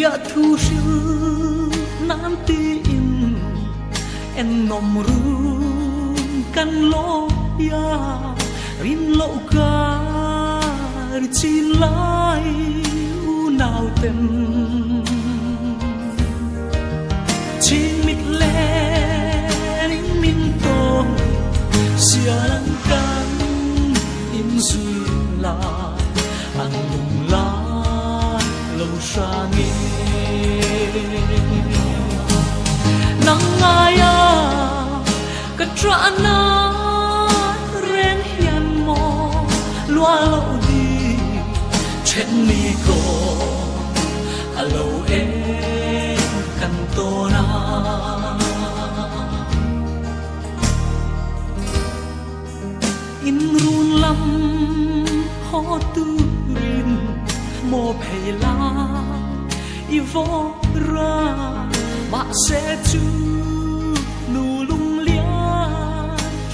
bia thu sư nan tim en nom ru kan lo ya rin lo ka chi lai u nào tem chi mit le ring min to sia lang kan in duyên là ang lung la lâu xa nghe nắng ai à cái trả na ren hiền mò loa lâu đi trên mi cô lâu em cần tô na in run lắm họ tu rin mô phê la i vô ra mà sẽ chú nụ lung lia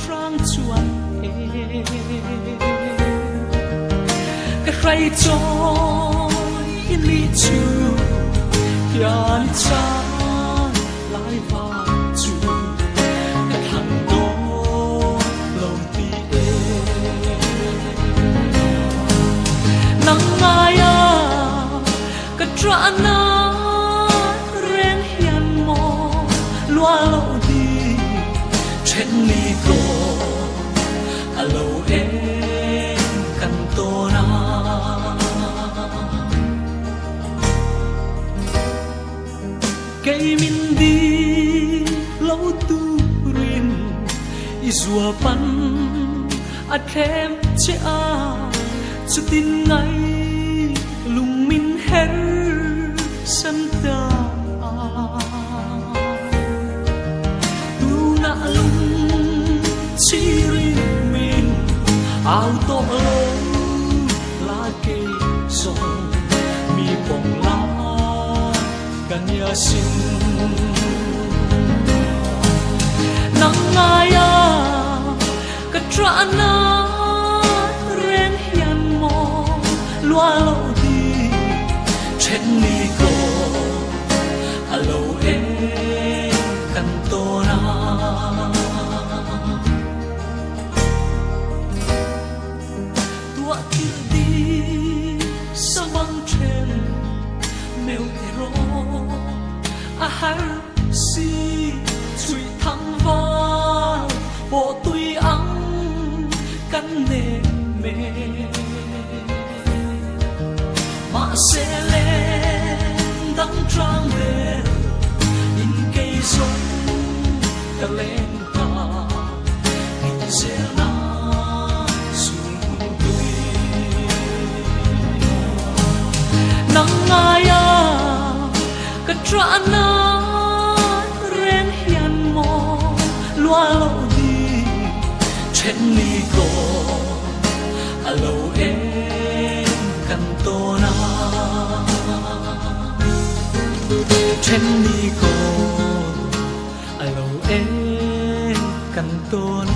trang chuan cái khay cho in li chú kian cha lại vào chú cái thằng đó lâu đi nắng ai à cái trả na ren hiền mò loa lâu đi trên mi cô lâu em cần tô na cây min đi lâu tu rin izua pan a thêm che a chu tin ngay lung min her san ta tu na lung chi rin min ao to la ke song mi bong la kan ya sin nang ai à ka tra na ren hiền mò loa lâu đi trên mi cô lâu em cần tô na tua kia đi sa băng trên mèo hero a har si chui thăng va bộ tuy ắng căn nề mê mà sẽ lên đắng trang về in cây giống ta lên ta in sẽ na xuống tươi nắng ai à cái trả na ren hiền mò loa lâu đi trên mi cô lâu em cần tô na trên mi cô lâu em cần tô na